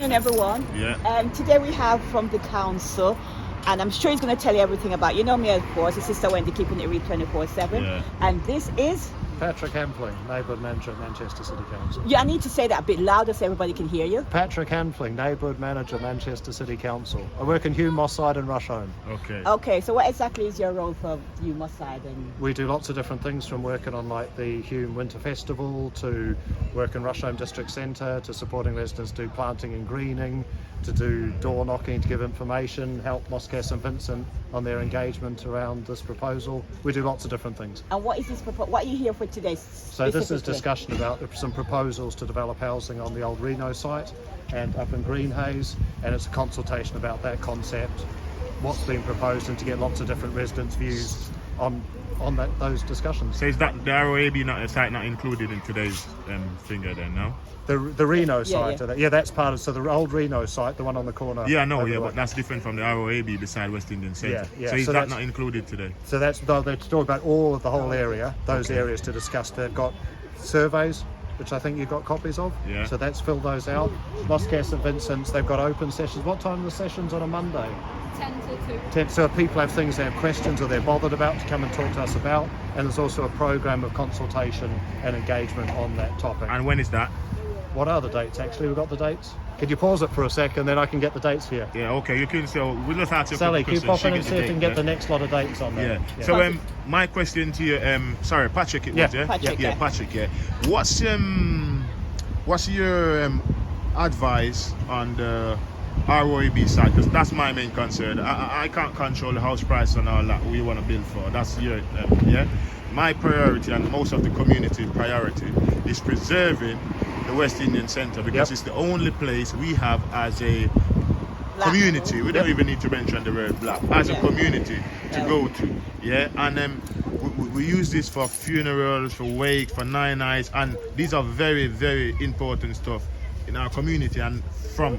Good afternoon, everyone. Today we have from the council, and I'm sure he's going to tell you everything about, you know me, of course, his sister Wendy, keeping it real 24/7. Yeah. And this is Patrick Hampling, Neighbourhood Manager at Manchester City Council. I need to say that a bit louder so everybody can hear you. Patrick Hampling, Neighbourhood Manager, Manchester City Council. I work in Hume, Moss Side and Rusholme. Okay, so what exactly is your role for you, Moss Side? And We do lots of different things, from working on like the Hume Winter Festival to work in Rusholme District Centre, to supporting residents do planting and greening, to do door knocking to give information, help Moscow St Vincent on their engagement around this proposal. We do lots of different things. And what is this? What are you here for today? So this is discussion about some proposals to develop housing on the old Reno site and up in Greenhays, and it's a consultation about that concept, what's being proposed, and to get lots of different residents' views on those discussions. So is that the ROAB site not included in today's finger then, no? The Reno site, yeah. that's part of, so the old Reno site, the one on the corner. Yeah, I know, but that's different from the ROAB beside West Indian Centre. Yeah. So is So that that's not included today? So they're talking about all of the whole area, those areas to discuss. They've got surveys, which I think you've got copies of. Yeah. So that's filled those out. Moscow St Vincent's, they've got open sessions. What time are the sessions on a Monday? 10 to 2. 10. So if people have things they have questions or they're bothered about, to come and talk to us about. And there's also a program of consultation and engagement on that topic. And when is that? What are the dates? Actually, we've got the dates. Could you pause it for a second, then I can get the dates for you? Yeah, okay, you can say, we'll just ask you Sally, a can you couple pop in and questions. see if we can get the next lot of dates on there? Yeah. So my question to you, sorry, Patrick, it was, yeah? Patrick, yeah. Patrick, yeah. What's your advice on the ROAB side? Because that's my main concern. I can't control the house price and all that we want to build for. That's your, yeah. My priority, and most of the community priority, is preserving the West Indian Centre, because it's the only place we have as a community. We don't even need to mention the word black, as a community to go to. Yeah, and we use this for funerals, for wakes, for nine nights, and these are very, very important stuff in our community. And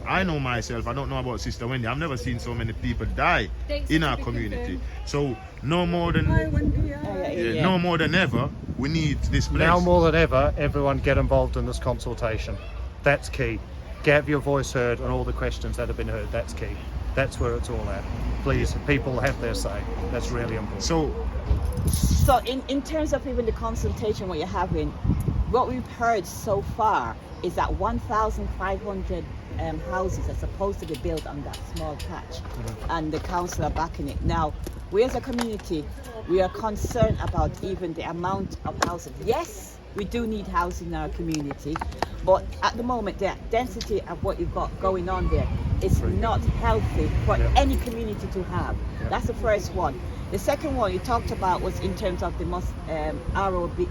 I know myself, I don't know about Sister Wendy, I've never seen so many people die in our community. So no more than no more than ever, we need this place. Now more than ever, everyone get involved in this consultation. That's key. Get your voice heard on all the questions that have been heard. That's key. That's where it's all at. Please, people have their say. That's really important. So in terms of even the consultation what you're having, what we've heard so far is that 1,500 houses are supposed to be built on that small patch, and the council are backing it. Now, we as a community, we are concerned about even the amount of housing. Yes, we do need housing in our community, but at the moment, the density of what you've got going on there is not healthy for any community to have. That's the first one. The second one you talked about was in terms of the ROB,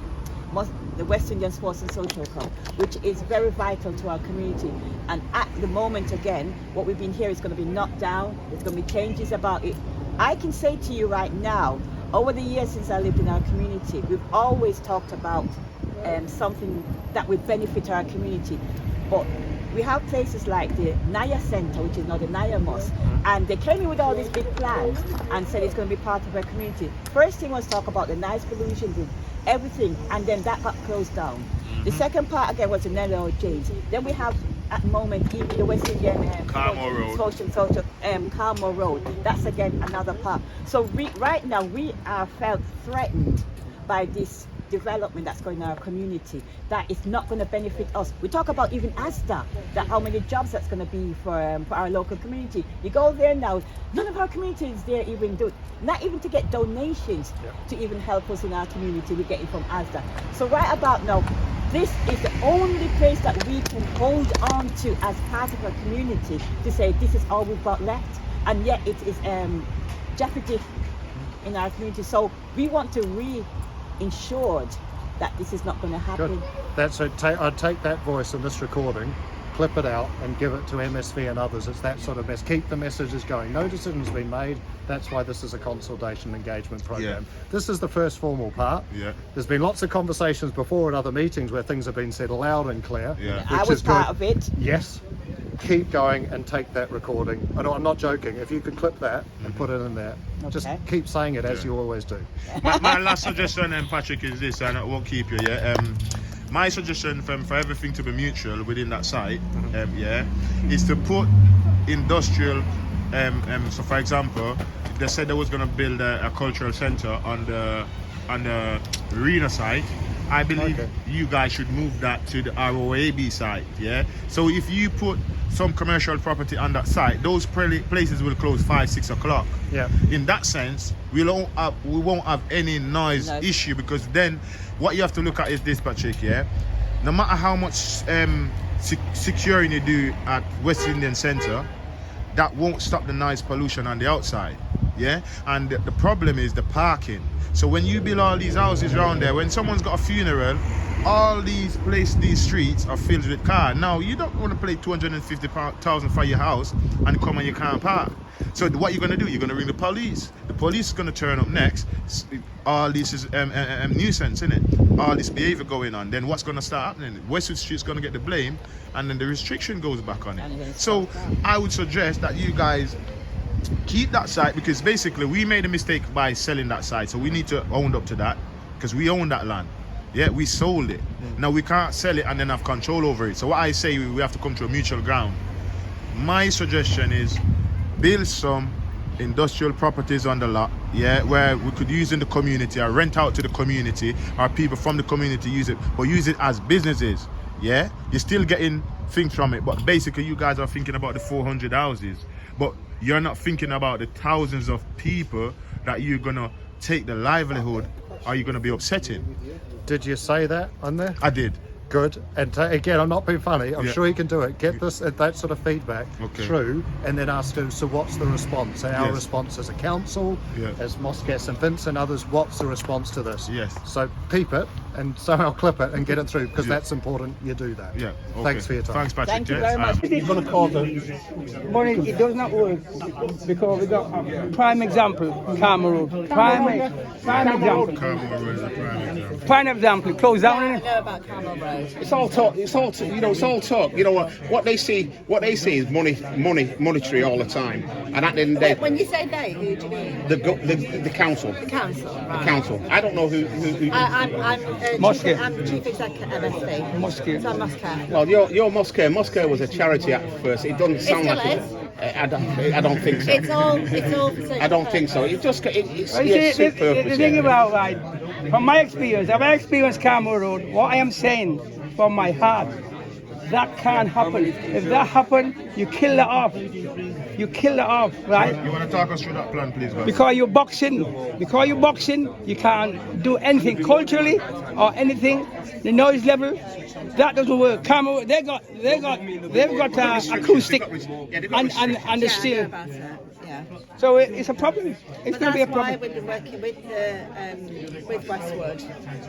the West Indian Sports and Social Club, which is very vital to our community. And at the moment, again, what we've been hearing is going to be knocked down. There's going to be changes about it. I can say to you right now, over the years since I lived in our community, we've always talked about something that would benefit our community. But we have places like the Naya Centre, which is now the Naya Mosque, and they came in with all these big plans and said it's going to be part of our community. First thing was talk about the noise pollution, everything, and then that got closed down. The second part again was the Nello James. Then we have at the moment even the West Indian Carmel Road. Carmel Road. That's again another part. So right now we are felt threatened by this development that's going in our community that is not going to benefit us. We talk about even ASDA, that how many jobs that's going to be for our local community. You go there now, none of our community is there even not even to get donations to even help us in our community. We're getting from ASDA. So right about now, this is the only place that we can hold on to as part of our community to say this is all we've got left, and yet it is jeopardy in our community. So we want to ensured that this is not going to happen. Good. That's it. I'd take that voice in this recording, clip it out and give it to MSV and others. It's that sort of mess. Keep the messages going. No decision's been made. That's why this is a consultation engagement program. This is the first formal part. There's been lots of conversations before at other meetings where things have been said loud and clear. I was part of it. Yes. Keep going and take that recording. I'm not joking. If you could clip that and put it in there, just keep saying it as you always do. My last suggestion, Patrick, is this, and I won't keep you. my suggestion for everything to be mutual within that site, is to put industrial. So, for example, they said they was going to build a cultural center on the arena site. I believe you guys should move that to the ROAB site. Yeah. So if you put some commercial property on that site, those places will close 5-6 o'clock. Yeah. In that sense, we won't have any noise issue, because then what you have to look at is this, Patrick. Yeah. No matter how much securing you do at West Indian Centre, that won't stop the noise pollution on the outside. Yeah. And the problem is the parking. So when you build all these houses around there, when someone's got a funeral, all these streets are filled with cars. Now, you don't want to pay 250,000 for your house and come and you can't park. So what you're going to do, you're going to ring the police. The police is going to turn up next. All this is nuisance, isn't it? All this behavior going on. Then what's going to start happening? Westwood Street's going to get the blame, and then the restriction goes back on it. So I would suggest that you guys keep that site, because basically we made a mistake by selling that site, so we need to own up to that, because we own that land. Yeah, we sold it. Now we can't sell it and then have control over it. So what I say, we have to come to a mutual ground. My suggestion is build some industrial properties on the lot, where we could use in the community, or rent out to the community, or people from the community use it, but use it as businesses. Yeah, you're still getting things from it, but basically you guys are thinking about the 400 houses, but you're not thinking about the thousands of people that you're gonna take the livelihood, or you're gonna be upsetting. Did you say that on there? I did. Good. And again, I'm not being funny. I'm sure you can do it. Get this, that sort of feedback through, and then ask them, so what's the response? And our response as a council, as Mosque St Vincent, others, what's the response to this? Yes. So keep it, and somehow clip it and get it through, because that's important. You do that. Yeah. Okay. Thanks for your time. Thanks, Patrick. Thank you very much. It's going to cause but it does not work, because we got a prime example, Carmel Road. Prime example. Prime example. Close down. I know about Carmel Road. It's all talk. It's all it's all talk. You know what they see. What they see is monetary all the time. And at the end of the day, When you say they, who do you mean? the council. The council. Right. The council. I don't know who. Mosque. I'm chief executive MSP. Mosque. So I must care. Well, your mosque was a charity at first. It doesn't sound still like it. is. I don't think so. It's all for social I don't think so. purpose. It's Well, you see, superb. the thing about, right, from my experience, I've experienced Carmel Road. What I am saying from my heart, that can't happen. If that happen, you kill it off. You kill it off, right? You want to talk us through that plan, please, guys? Because you're boxing, you can't do anything culturally or anything. The noise level, that doesn't work. Carmel, they've got acoustic and the steel. About it. Yeah. So it's a problem. It's But going to be a that's why problem. we've been working with Westwood,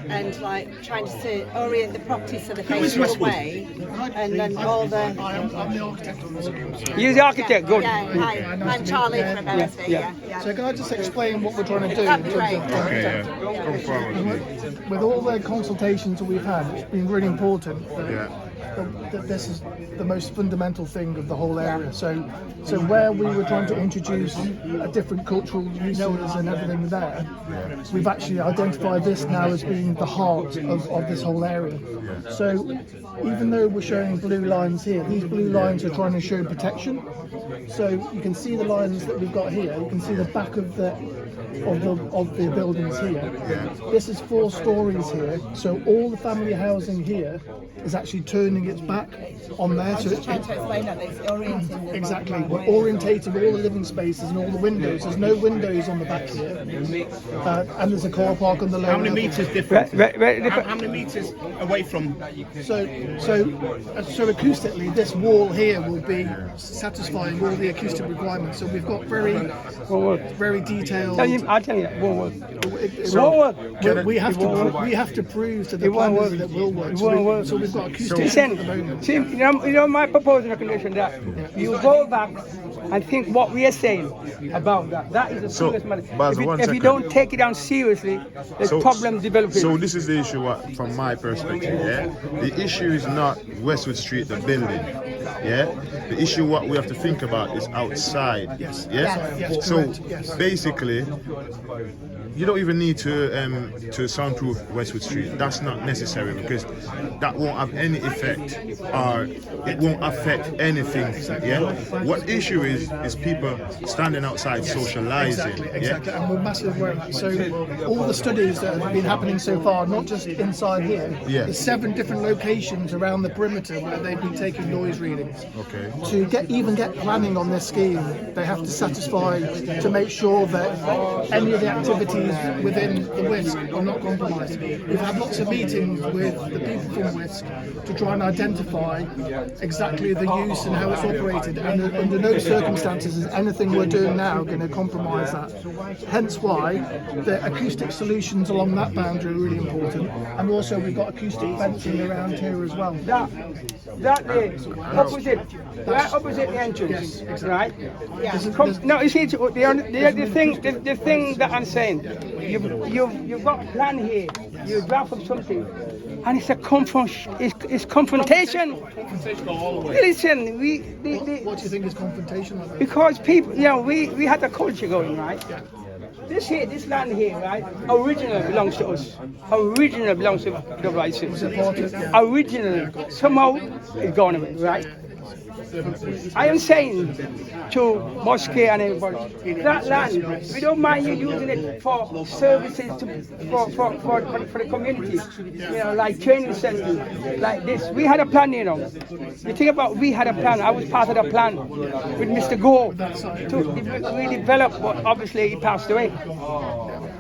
and like trying to orient the properties so they face your way, and then all the. I'm the architect on this. You're the architect, good. Yeah, hi, I'm Charlie from MSV. yeah. Yeah. So can I just explain what we're trying to do? That'd be great. Okay, yeah. Come forward, please. With all the consultations that we've had, it's been really important Yeah. that this is the most fundamental thing of the whole area. So where we were trying to introduce a different cultural uses and everything there, we've actually identified this now as being the heart of this whole area. So even though we're showing blue lines here, these blue lines are trying to show protection. So you can see the lines that we've got here. You can see the back of the buildings here. This is 4 stories here, so all the family housing here is actually turning its back on there. So it's Trying to explain that it's orienting. them. exactly, we're orientating all the living spaces and all the windows. There's no windows on the back here, and there's a car park on the lower How many level. meters different? How many meters away from? So acoustically, this wall here will be satisfying all the acoustic requirements. So we've got very detailed. I'll tell you that. Won't work. It won't won't work. We have to prove to the planners that it will work. So we've got acoustic. Listen, listen. See, you know my proposal recommendation that you go back and think what we are saying about that. That is a serious matter. Basil, If you don't take it down seriously, there's problems developing. So this is the issue from my perspective, yeah? The issue is not Westwood Street, the building, yeah? The issue what we have to think about is outside, yeah? So basically, you don't even need to soundproof Westwood Street. That's not necessary because that won't have any effect or it won't affect anything. Yeah. What issue is people standing outside socializing. Exactly, and we're massively aware of that. So all the studies that have been happening so far, not just inside here, there's 7 different locations around the perimeter where they've been taking noise readings. Okay. To get planning on this scheme, they have to satisfy to make sure that any of the activities within the WISC are not compromised. We've had lots of meetings with the people from WISC to try and identify exactly the use and how it's operated, and under no circumstances is anything we're doing now going to compromise that. Hence why the acoustic solutions along that boundary are really important, and also we've got acoustic fencing around here as well. That right opposite the entrance, right? No, you see, the thing that I'm saying, you've got a plan here, you draft up something, and it's a confrontation. Listen, What do you think is confrontation? Because people, we had a culture going, right? This land here, right, originally belongs to us. Originally belongs to the Rices. Originally, somehow it's gone away, right? I am saying to Mosque and everybody, that land, we don't mind you using it for services for the community, like training centers, like this. We had a plan, You think about, we had a plan. I was part of the plan with Mr. Gore to redevelop, but obviously he passed away.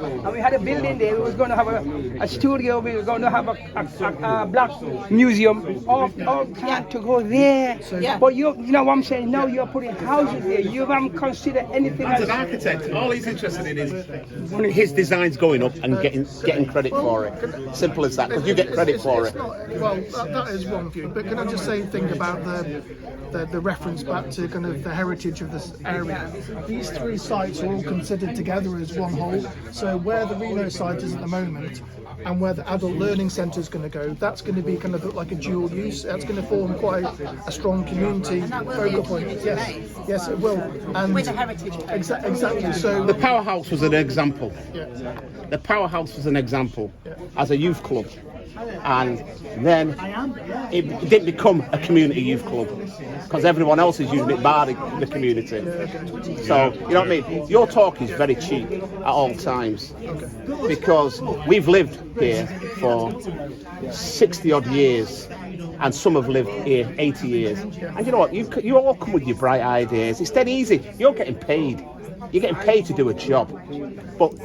And we had a building there. We were going to have a studio. We were going to have a black museum. All planned to go there. But you know what I'm saying? Now you're putting houses there. You haven't considered anything else. As an architect, all he's interested in is his designs going up and getting credit for it. Simple as that, because you get credit for it. Well, that is one view. But can I just think about the reference back to kind of the heritage of this area? These 3 sites are all considered together as one whole. So where the Reno site is at the moment, and where the adult learning centre is going to go, that's going to be kind of like a dual use. That's going to form quite a strong community focal point. Yes, it will. And with a heritage. Exactly. So the powerhouse was an example. The powerhouse was an example as a youth club, and then it didn't become a community youth club because everyone else is using it by the community. So you know what I mean. Your talk is very cheap at all times because we've lived here for 60 odd years. And some have lived here 80 years. And you know what? You all come with your bright ideas. It's dead easy. You're getting paid. You're getting paid to do a job. But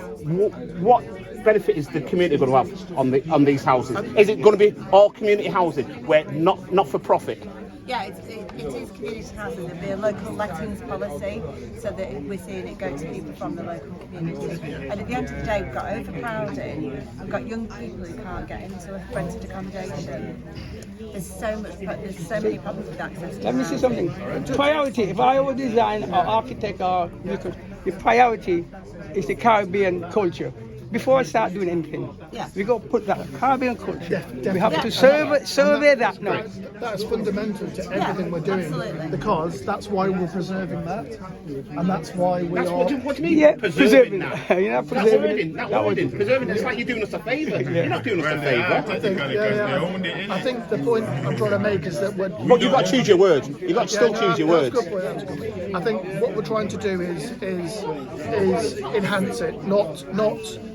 what benefit is the community going to have on these houses? Is it going to be all community housing, where not for profit? Yeah, it is community housing. There'll be a local lettings policy, so that we're seeing it go to people from the local community. And at the end of the day, we've got overcrowding. We've got young people who can't get into a rented accommodation. There's so many problems with access to Let me say something. Priority. If I were design or architect or the priority is the Caribbean culture. Before I start doing anything, we got to put that Caribbean culture. We have to survey that now. That's fundamental to everything we're doing, because that's why we're preserving that, and that's why we are. What do you mean? Yeah, preserving that. You're not preserving Preserving. It's like you're doing us a favour. You're not doing us a favour. I think the point I'm trying to make is that But you've got to choose your words. You've got to still choose your words. That's a good point. I think what we're trying to do is enhance it, not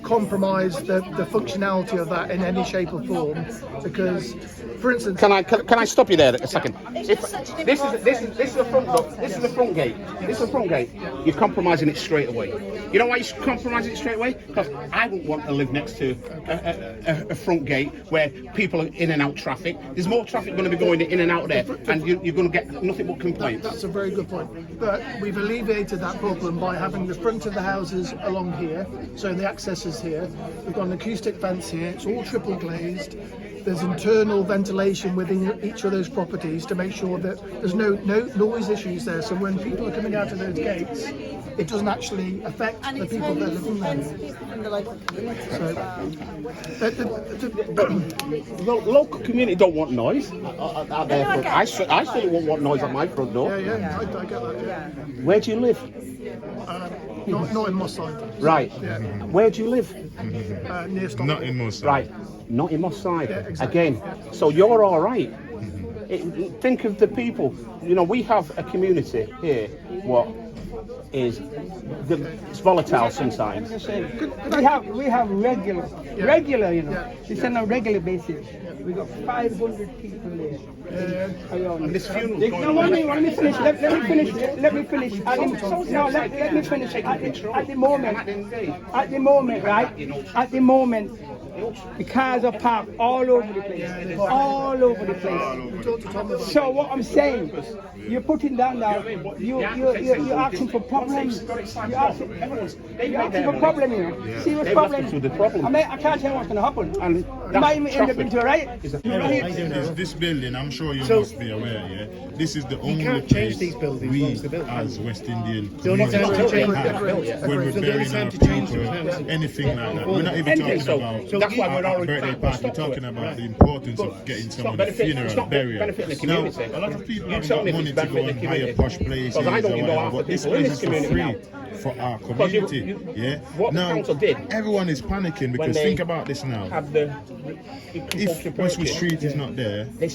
compromise the functionality of that in any shape or form. Because, for instance, can I stop you there a second? This is the front door. This is the front gate. This is the front gate. You're compromising it straight away. You know why you're compromising it straight away? Because I wouldn't want to live next to a front gate where people are in and out traffic. There's more traffic going to be going in and out there, and you're going to get nothing but complaints. That's a very good point. But we've alleviated that problem by having the front of the houses along here, so the access is here. We've got an acoustic fence here. It's all triple glazed. there's internal ventilation within each of those properties to make sure that there's no noise issues there. So when people are coming out of those gates, it doesn't actually affect And the it's people that mainly live in friends there. of people from the local community as well. The local community don't want noise. I certainly won't want noise at my front door. Yeah, I get that. Yeah. Where do you live? Not in Moss Side. Right. Yeah. Where do you live? Near Stockport. Not in most. Right. Not in Moss Side. Yeah, exactly. Again. So you're all right. Think of the people. You know, we have a community here. What is it's volatile sometimes. We have regular, you know. It's on a regular basis. We got 500 people there. Around. And this funeral. No, let me finish. Let me finish. Let me finish. Let me finish. At the moment, right? At the moment, the cars are parked all over the place. All over the place. So what I'm saying, you're putting down now. You're asking for problems. You're asking for problems, you know. Serious problems. I mean, I can't tell what's going to happen. And It might even end up into a riot. This building, I'm sure you must be aware, yeah. This is the only can't place change these buildings we, once they're built. as West Indian The only time to community, change have them is when we're So the only burying time our to change people, them is anything like that. We're not even talking about that's why we're our already birthday back. party. We're talking about the importance of getting someone a funeral, burial. Benefiting the Now, community. a lot of people You have tell got me if money it's to go benefiting and the hire community. posh places Because I don't or even know whatever, half the but this people in place this is for community free now. for our Because community. Yeah. what the Now, council did everyone is panicking because they think about this now. Have the If Westwood Street is not there, they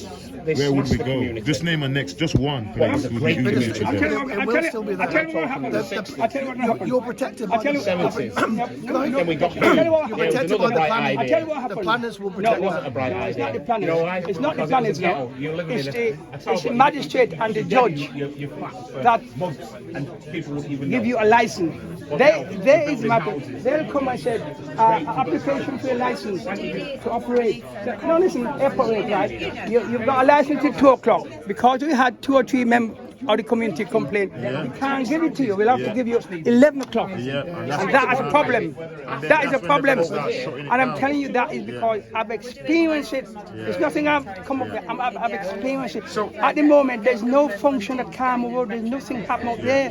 where would smashed we the go? community. Just name a next, just one place. a Would great you business. mention I there? tell you what It will still be there. I tell you what happened. I tell you what happened. You're protected by I tell the you Then we got I tell you what You're happened. protected by the bright planning. I tell you what The happened. planners will No, protect it that. wasn't a bright It's not idea. the planners. You know why? It's not the Because it was planners. a No. ghetto. You're living It's in the magistrate and the judge You flat for that months and people wouldn't even give know. you a license. There is matter. They'll come and say, application for a license to operate. No, listen, operate, right? You've got a license till 2 o'clock. Because we had 2 or 3 members of the community complain, we can't give it to you. We'll have to give you 11 o'clock. Yeah, And that is a problem. That is a problem. And And I'm telling you that is because I've experienced it. There's nothing I've come up with. I've experienced it. So at the moment, there's no function at Carmel Road. There's nothing happening up there.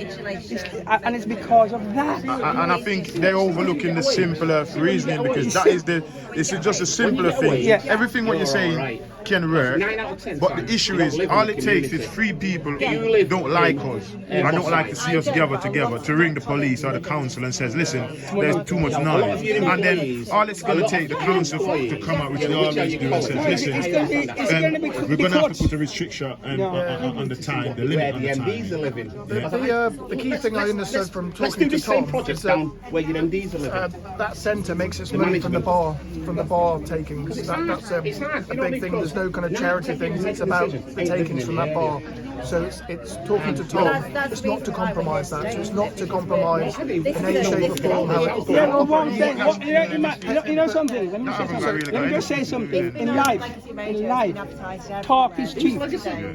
And it's because of that. And I think they're overlooking the simpler reasoning because this is just a simpler thing. Yeah. Everything what you're saying can work, but the issue is all it takes is 3 people who don't like us and don't like to see us gather together to ring the police or the council and says, listen, there's too much noise. And then all it's going to take the council to come out, which they always do, and says, listen, we're going to have to put a restriction on the time, the limit on the MDs are time. living. The key thing I understood from Let's talking do to the same Tom projects is down that where your MDs are living. that centre makes its money from the bar takings. That's a big thing. There's no kind of charity things. It's about the takings from that bar. So it's talking to Tom. It's not to compromise that. So it's not to compromise in any shape or form how it. Yeah, but what I'm saying, you know something? Let me say something. Let me just say something. In life, talk is cheap.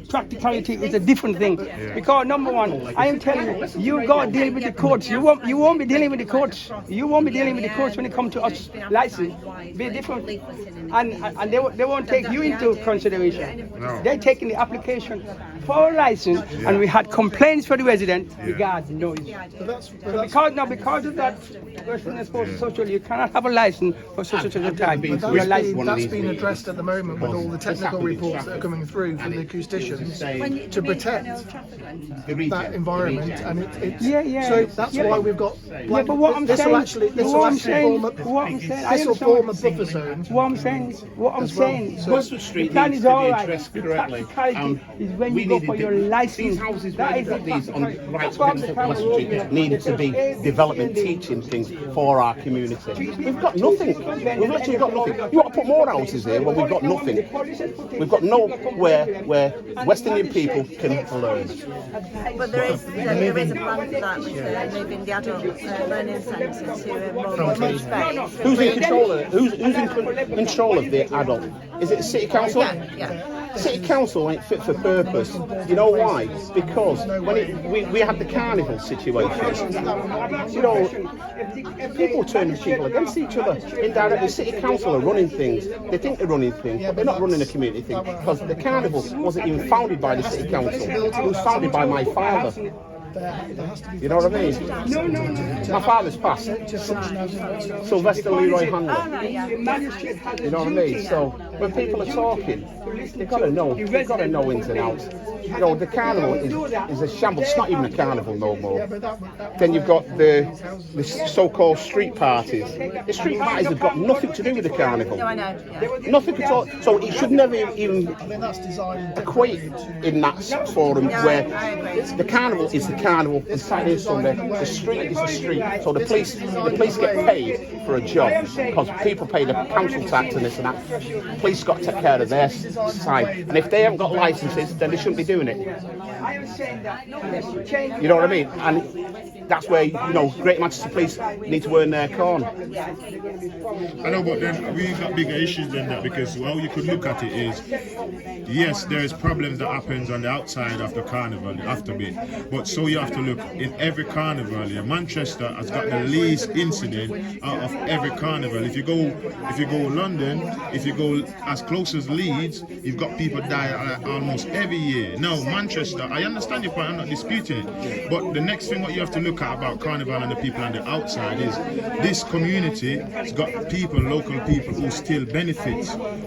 Practicality is a different thing. Because number one, I am telling you, you got to deal with the courts. You won't be dealing with the courts. You won't be dealing with the courts when it comes to us license. Be different, and they won't take you into consideration. No. They're taking the application for a license, and we had complaints for the resident regarding noise. Because of that, Western Sports Social, you cannot have a license for such a time. Your license. That's been addressed at the moment with all the technical reports that are coming through from the acousticians to protect that environment, and it's so that's why we've got. Yeah, but what I'm saying, form a buffer zone. What I'm saying, Westwood Street the plan needs is to all be right. addressed The correctly. practicality is when We you go needed for your these license. houses That where is they've got these on practicality. right That's why against the Westwood Street needed to be development teaching things for our community. We've got nothing. We've literally got nothing. You want to put more houses here when we've got nothing. We've got nowhere where West Indian people can learn. But there is a plan for that with moving the adult learning centre to a more modern space. Who's in control of it? Who's in control of the adult? Is it the city council? Yeah. City Council ain't fit for purpose. You know why? Because when we had the carnival situations, you know, people turn people against each other. Indirectly, City Council are running things. They think they're running things, but they're not running a community thing. Because the carnival wasn't even founded by the City Council. It was founded by my father. You know what I mean? My father's passed. Sylvester Leroy Handler. You know what I mean? So when people are talking, they've got to know ins and outs. You know, the carnival is a shambles. It's not even a carnival no more. Then you've got the so-called street parties. The street parties have got nothing to do with the carnival. No, I know. Yeah. Nothing at all. So it should never even equate in that forum where the carnival is the carnival and Saturday and Sunday. The street is the street. So the police get paid for a job because people pay the council tax and this and that. Police got to take care of their side. And if they haven't got licenses, then they shouldn't be doing it. You know what I mean? And that's where, you know, Great Manchester Police need to earn their corn. I know, but then we've got bigger issues than that, because how you could look at it is, yes, there's problems that happens on the outside of the carnival, the after bit, but so you have to look in every carnival. Yeah, Manchester has got the least incident out of every carnival. If you go London, if you go as close as Leeds, you've got people die almost every year. Now Manchester, I understand your point, I'm not disputing it, but the next thing what you have to look at about carnival and the people on the outside is this community has got people, local people, who still benefit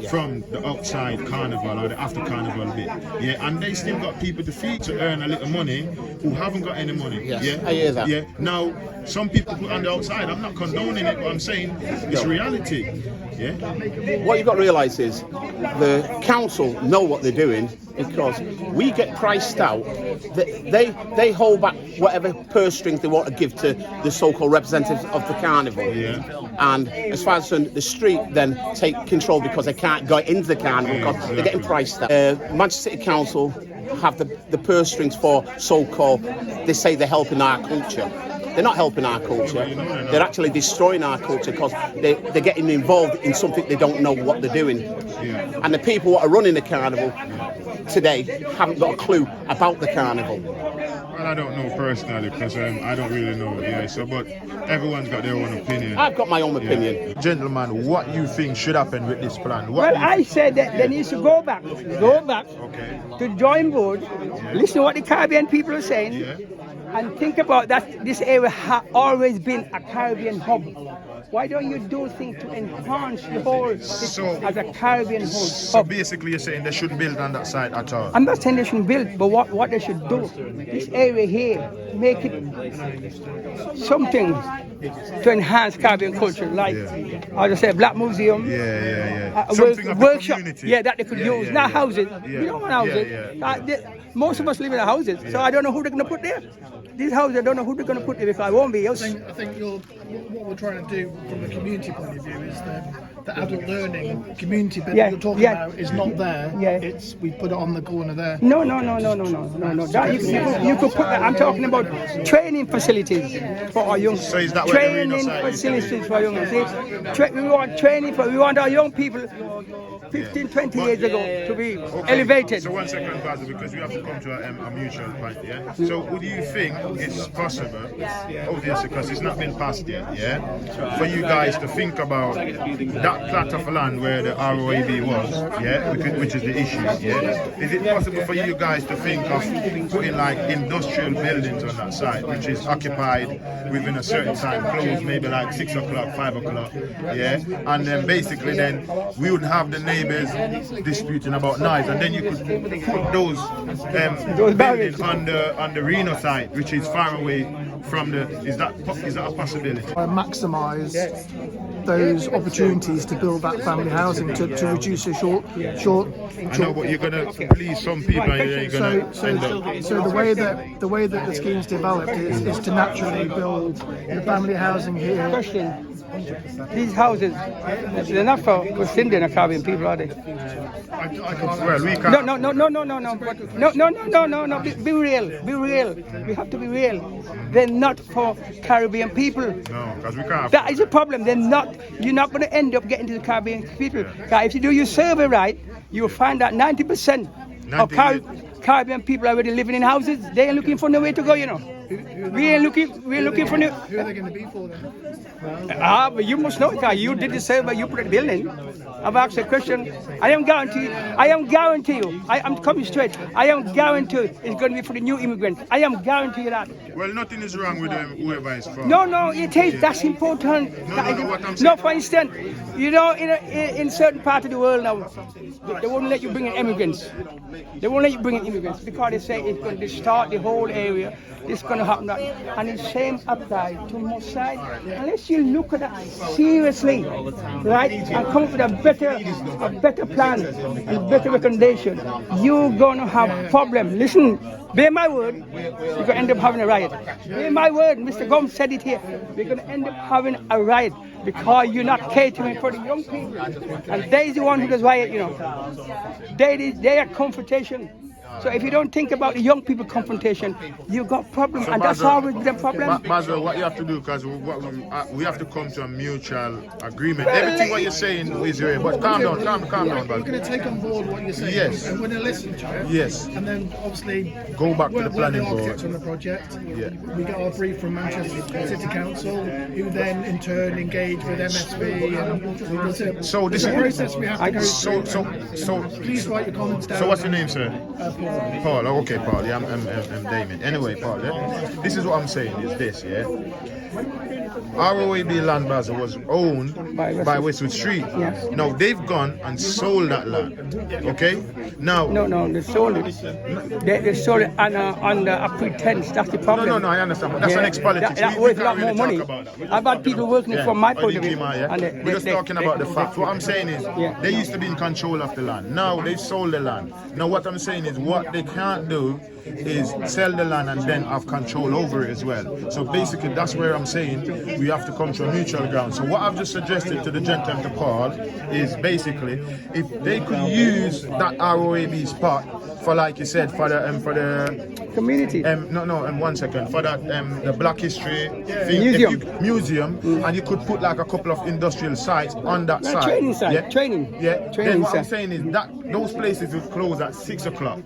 from the outside carnival or the after carnival bit. Yeah, and they still got people to feed to earn a little money who haven't got any money. Yes, yeah, I hear that. Yeah. Now some people put on the outside. I'm not condoning it, but I'm saying it's reality. Yeah. What you've got to realise is the council know what they're doing, because we get priced out. They hold back whatever purse strings they want to give to the so-called representatives of the carnival. Yeah. And as far as the street then take control because they can't go into the carnival because they're getting priced out. Manchester City Council have the purse strings for so-called, they say they're helping our culture. They're not helping our culture. They're actually destroying our culture because they're getting involved in something they don't know what they're doing. Yeah. And the people that are running the carnival today haven't got a clue about the carnival. Well, I don't know personally, because I don't really know. Yeah. So, but everyone's got their own opinion. I've got my own opinion. Yeah. Gentlemen, what you think should happen with this plan? Well, I said that they need to go back Okay. to the drawing board, listen to what the Caribbean people are saying, Yeah. and think about that. This area has always been a Caribbean hub. Why don't you do things to enhance the whole So- as a Caribbean hub? So basically, you're saying they shouldn't build on that side at all. I'm not saying they shouldn't build, but what they should do, this area here, make it something to enhance Caribbean culture, like, as I said, Black Museum, Yeah. a Something of the workshop, community. that they could use, not houses. Yeah. We don't want houses. Yeah. Most of us live in houses, so I don't know who they're going to put there. These houses, I don't know who they're going to put there because I won't be else. I think what we're trying to do from a community point of view is the adult learning community bit that you're talking about is not there. Yeah. It's we put it on the corner there. No. That, you could put that. I'm talking about training facilities for our young. So is that where the training arena side is facilities for our young? We want training we want our young people 15, 20 years ago to be elevated. So 1 second, Basil, because we have to come to a mutual point, yeah? So would you think it's possible, obviously because it's not been passed yet, yeah? For you guys to think about that plot of land where the ROAB was, yeah? Which is the issue, yeah? Is it possible for you guys to think of putting like industrial buildings on that site, which is occupied within a certain time, closed maybe like 6 o'clock, 5 o'clock, yeah? And then basically then we would have the neighbors disputing about noise, and then you could put those buildings on the Reno side, which is far away from the. Is that a possibility? Maximise those opportunities to build that family housing to reduce the short. I know, but you're gonna please some people, and you're gonna end up. So the way that the scheme's developed is to naturally build the family housing here. Question. These houses, they're not for Cindy and Caribbean people, are they? Well, we can't. No. Be real. We have to be real. They're not for Caribbean people. No, because we can't. That is a problem. They're not. You're not going to end up getting to the Caribbean people. If you do your survey right, you'll find that 90% of 98. Caribbean people already living in houses. They ain't looking for nowhere to go, you know. We're looking for new. Who are they going to be for then? But you must know, because you did the survey, you put it in the building. I've asked a question. I am guarantee you, I'm coming straight. I am guarantee it's going to be for the new immigrants. I am guarantee you that. Well, nothing is wrong with them, whoever is from. No, it is. That's important. No, what I'm saying. No, for instance, you know, in certain part of the world now, they won't let you bring in immigrants. They won't let you bring in immigrants because they say it's going to distort the whole area. It's going to happen. And the same applies to most sides. Unless you look at that seriously, right, and come up with a better plan and better recommendation, you're going to have a problem. Listen, bear my word, you're going to end up having a riot. Bear my word, Mr. Gomes said it here. We're going to end up having a riot because you're not catering for the young people. And they're the one who does riot, you know. They are confrontation. So if you don't think about the young people confrontation, you've got problems, and that's always been a problem. Basil, what you have to do, because we have to come to a mutual agreement. Everything what you're saying is right, but calm down, We're Basil. going to take on board what you're saying. Yes. And we're going to listen to it. Yes. And then obviously Go back to we're the planning the architects board. on the project. Yeah. We get our brief from Manchester City Council, who then in turn engage with MSV, and it's So this a is process we have to go through. So Please write your comments down. So what's your name, sir? Paul. Paul. Oh, okay, Paul. Yeah, I'm Damien. Anyway, Paul. Yeah? This is what I'm saying. Is this? Yeah. ROAB land, Basil, was owned by Westwood Street. Yes. Now they've gone and sold that land. Okay. Now. No, they sold it. They sold it under a pretense. That's the problem. No, I understand. But that's an ex-politics. That We worth a can't lot more really money. talk about that. I've had people working from my point of view. We're just talking about the facts. What I'm saying is, they used to be in control of the land. Now they've sold the land. Now what I'm saying is, what they can't do is sell the land and then have control over it as well. So basically, that's where I'm saying we have to come to a mutual ground. So what I've just suggested to the gentleman, to Paul, is basically if they could use that ROAB spot for, like you said, for the community. One second. For that the Black History thing, Museum. Museum, and you could put like a couple of industrial sites on that side. Training site. Yeah? Training. Yeah. Training Then what I'm site. saying is that those places would close at 6 o'clock,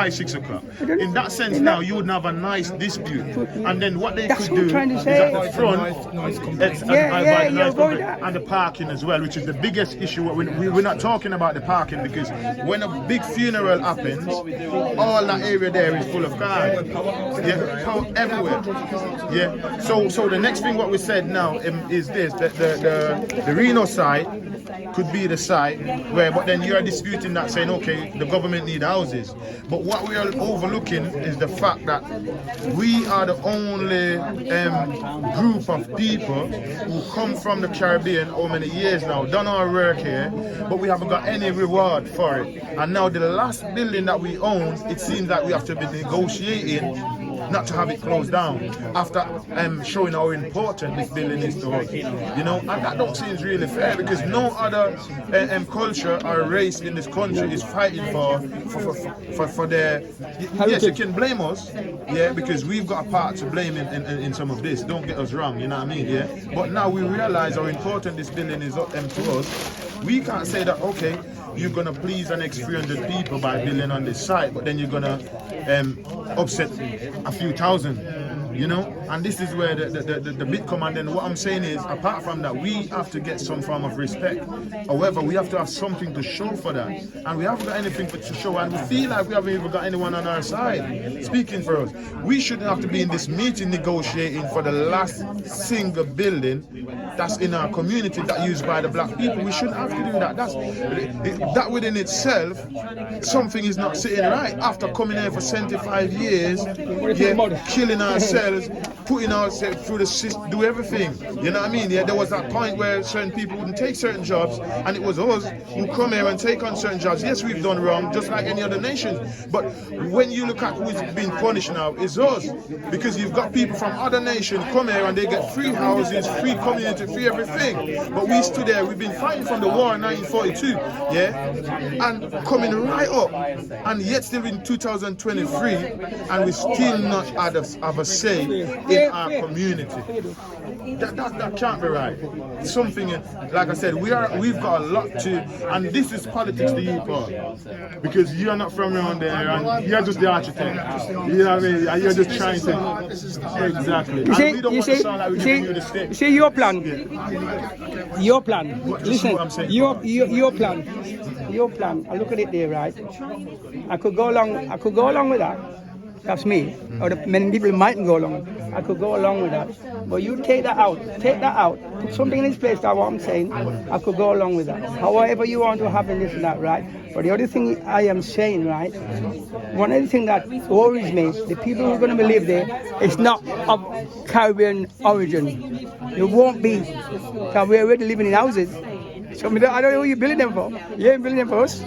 6 o'clock. In that sense, now you would have a nice dispute, and then what they That's could what I'm do trying to is say. at the front, and the parking as well, which is the biggest issue. We're not talking about the parking, because when a big funeral happens, all that area there is full of cars. Yeah, car everywhere. Yeah. So the next thing what we said now is this: that the Reno side could be the site where, but then you are disputing that, saying, okay, the government need houses. But what we are overlooking is the fact that we are the only group of people who come from the Caribbean how many years now, done our work here, but we haven't got any reward for it. And now the last building that we own, it seems that we have to be negotiating not to have it closed down after showing how important this building is to us. You know, and that don't seem really fair, because no other culture or race in this country is fighting for their. Yes, you can blame us, yeah, because we've got a part to blame in some of this. Don't get us wrong, you know what I mean, yeah. But now we realize how important this building is to us. We can't say that, okay, you're gonna please an next 300 people by building on this site, but then you're gonna upset a few thousand, you know. And this is where the bit come. And then what I'm saying is, apart from that, we have to get some form of respect. However, we have to have something to show for that, and we haven't got anything to show, and we feel like we haven't even got anyone on our side speaking for us. We shouldn't have to be in this meeting negotiating for the last single building that's in our community that used by the black people. We shouldn't have to do that. That within itself, something is not sitting right. After coming here for 75 years, yeah, killing ourselves, putting ourselves through the system, do everything. You know what I mean? Yeah, there was that point where certain people wouldn't take certain jobs, and it was us who come here and take on certain jobs. Yes, we've done wrong, just like any other nation. But when you look at who's being punished now, it's us, because you've got people from other nations come here and they get free houses, free community, free everything. But we stood there. We've been fighting from the war in 1942, yeah, and coming right up, and yet still in 2023, and we still not have a say made in our community. That can't be right. Something, like I said, we've got a lot to, and this is politics to you, Paul, because you're not from around there, and you're just the architect. You know what I mean? And you're just trying to exactly. You see, and we don't want to sound like we're giving you the stick. see your plan. Your plan. What- just Listen, what I'm saying. your plan. Your plan. I look at it there, right? I could go along with that. That's me. Or many people mightn't go along. I could go along with that. But you take that out. Put something in its place. That's what I'm saying. I could go along with that. However you want to happen this and that, right? But the other thing I am saying, right? One of the things that worries me, the people who are going to live there, it's not of Caribbean origin. It won't be. Because we're already living in houses. So I don't know who you're building them for. You ain't building them for us.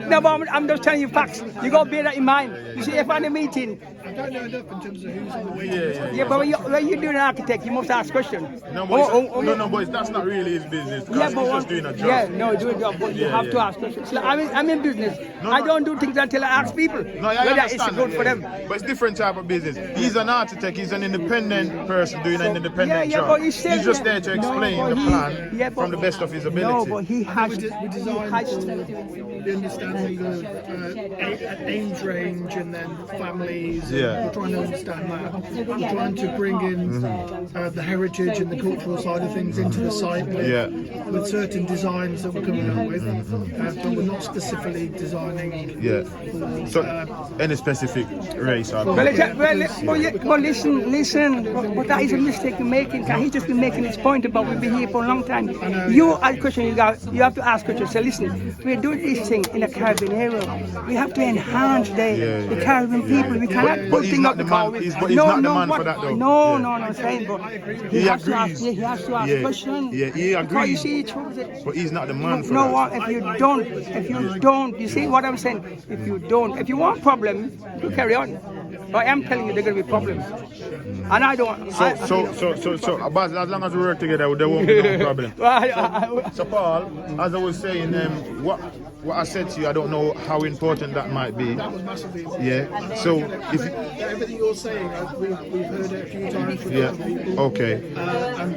No, but I'm just telling you facts. You got to bear that in mind. You see, if I'm in a meeting, I don't know enough in terms of who's in the way. yeah, but when you're doing an architect, you must ask questions. No, but that's not really his business. Because he's just doing a job. Yeah, no, do a job, but you have to ask questions. So I'm in business. I don't do things until I ask people No, I whether understand. it's good for them. But it's different type of business. He's an architect. He's an independent person doing an independent job. But he's just there to explain the plan from the best of his ability. No, but he has. We designed the understanding of age range and then families. Yeah. We're trying to understand that. We're trying to bring in the heritage and the cultural side of things into the site with certain designs that we're coming up with, but we're not specifically designing. So, any specific race or But listen, but that is a mistake you're making. He's just been making his point about we've been here for a long time. You ask question, you have to ask questions. Say, listen, we're doing this thing in a Caribbean area. We have to enhance the Caribbean people. We cannot put things up the car. But he's not the man for that, though. No, I'm saying, but he has to ask questions. Yeah, he Because you agrees. see, But he's not the man for no, that. what if you don't, you see what I'm saying? If you want problems, you carry on. But I'm telling you, there are going to be problems. And I don't. So, but as long as we work together, there won't be no problem. So, Paul, as I was saying, what I said to you, I don't know how important that might be. That was massively important. Yeah. So, if everything you're saying, we've heard it a few times from other people. Okay. And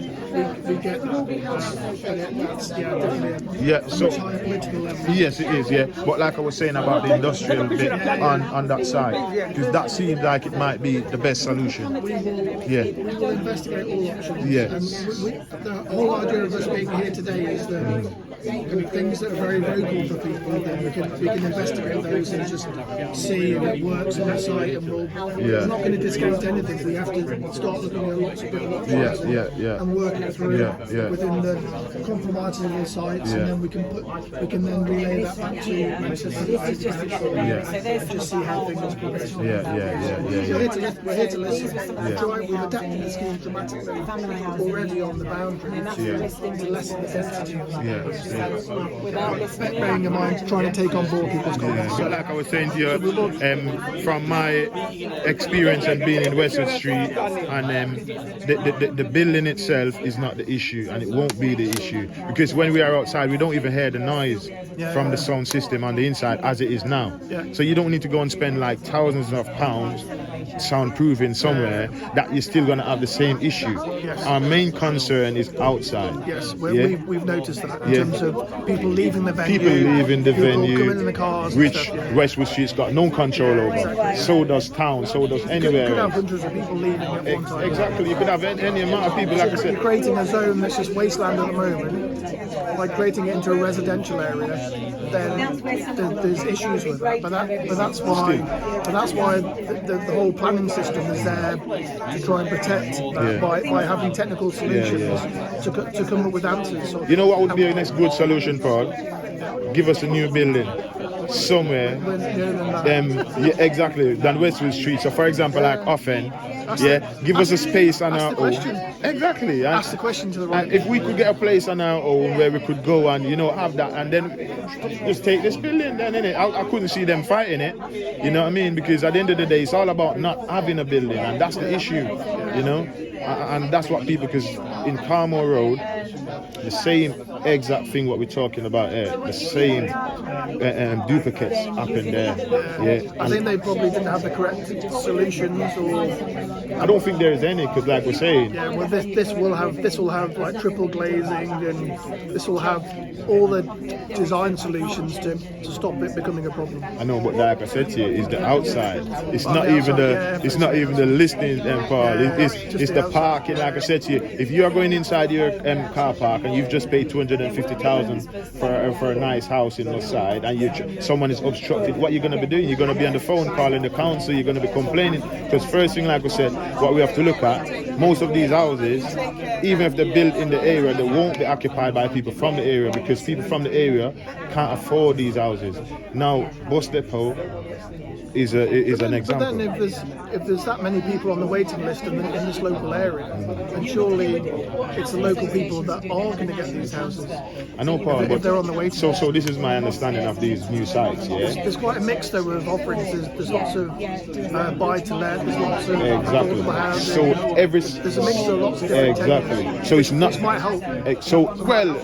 we get that. That's definitely Yeah. So. much higher political level. Yes, it is. Yeah. But like I was saying about the industrial bit on that side, because that seems like it might be the best solution. We will investigate all options. Yeah. And the whole idea of us being here today is that things that are very vocal for people, then we can investigate those and just see if it works on the site. And we're not going to discount anything. We have to start looking at lots of different options and working it through within the compromises of the sites, and then we can then relay that back to Manchester and just see how things progress. We're here to listen. We've adapted the scheme dramatically already on the boundary to lessen the sensitivity. Bearing in mind, trying to take on board people's comments. So like I was saying to you, from my experience and being in Westwood Street, and the building itself is not the issue, and it won't be the issue, because when we are outside, we don't even hear the noise from the sound system on the inside as it is now. So you don't need to go and spend like thousands of pounds soundproofing somewhere that you're still going to have the same issue. Our main concern is outside. Yes, we've noticed that in terms of people leaving the venue. People leaving the venue, coming in the cars, which Westwood Street's got no control over. So does town, so does anywhere. You could have hundreds of people leaving at one time. Exactly, you could have any amount of people, like I said. You're creating a zone that's just wasteland at the moment, by creating it into a residential area, then there's issues with that. But that's why the whole planning system is there to try and protect that by having technical solutions to come up with answers. So, you know what would be a next good solution, Paul? Give us a new building somewhere. Exactly, than Westwood Street. So, for example, like Offen, give us a space on our own. Exactly. Ask the question to the right. And if we could get a place on our own where we could go and have that, and then just take this building, then innit? I couldn't see them fighting it. You know what I mean? Because at the end of the day, it's all about not having a building, and that's the issue. And that's what people, because in Carmore Road, the same exact thing what we're talking about here, the same duplicates happen there. Yeah, I think they probably didn't have the correct solutions, or I don't think there is any, because like we're saying, yeah. Well, this will have like triple glazing, and this will have all the design solutions to stop it becoming a problem. I know, but like I said to you, is the outside. It's not the even outside, it's not even the listing part. It's just the the parking. Like I said to you, if you are going inside your car park and you've just paid 250,000 for a nice house in the side, and someone is obstructed, what you're going to be doing? You're going to be on the phone calling the council. You're going to be complaining, because first thing, like I said, what we have to look at, most of these houses, even if they're built in the area, they won't be occupied by people from the area, because people from the area can't afford these houses. Now, bus depot is an example. But then if there's that many people on the waiting list in this local area, then surely it's the local people that are going to get these houses. I know, Paul, if they're on the waiting list. So this is my understanding of these new sites, yeah? There's quite a mix though of offerings. There's lots of buy to let. There's lots of Exactly. affordable housing. So there's a mixture of lots of different exactly. techniques. So it's not. This might help. So well,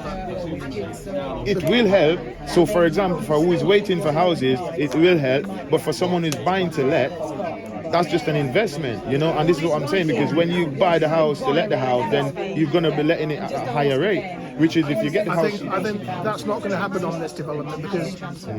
it will help. So for example, for who is waiting for houses, it will help. But for someone who's buying to let, that's just an investment, you know. And this is what I'm saying, because when you buy the house to let the house, then you're gonna be letting it at a higher rate. Which is, if you get the house, I think that's not going to happen on this development, because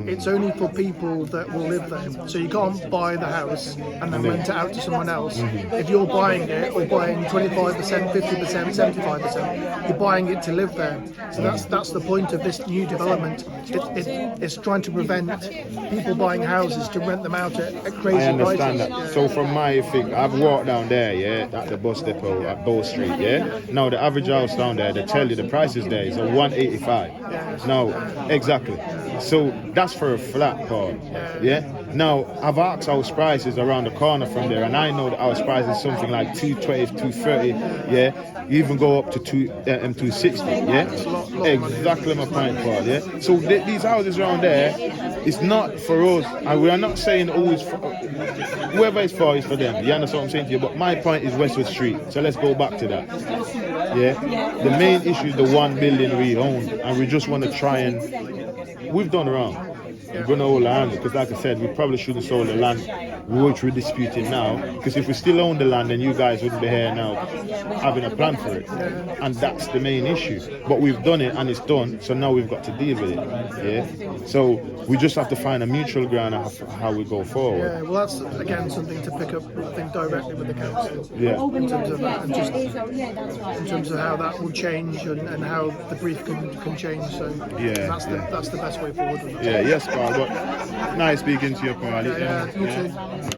it's only for people that will live there. So you can't buy the house and then rent it out to someone else. If you're buying it, or buying 25%, 50%, 75%, you're buying it to live there. So that's the point of this new development. It's trying to prevent people buying houses to rent them out at crazy I understand prices. that. So from my thing, I've walked down there, yeah, at the bus depot at Bow Street, yeah. Now the average house down there, they tell you the prices there is a 185. Now, exactly. So that's for a flat part, yeah. Now I've asked house prices around the corner from there, and I know the house price is something like 220, 230, yeah. You even go up to 260, yeah. Exactly my point, Paul, yeah. So these houses around there, it's not for us, and we are not saying always whoever it's for is for them. You understand what I'm saying to you? But my point is Westwood Street. So let's go back to that. Yeah. The main issue is the 1 building we own, and we just want to try and we've done wrong. We're going to hold our hands, because like I said, we probably shouldn't have sold the land which we're disputing now, because if we still own the land, then you guys wouldn't be here now having a plan for it, and that's the main issue. But we've done it and it's done, so now we've got to deal with it. Yeah. So we just have to find a mutual ground of how we go forward. Yeah, well, that's again something to pick up, I think, directly with the council. Yeah. In terms of that, and just in terms of how that will change, and how the brief can change. So that's the best way forward. Yeah. Yes, Paul. But nice speaking to you, Paul. Yeah, you too.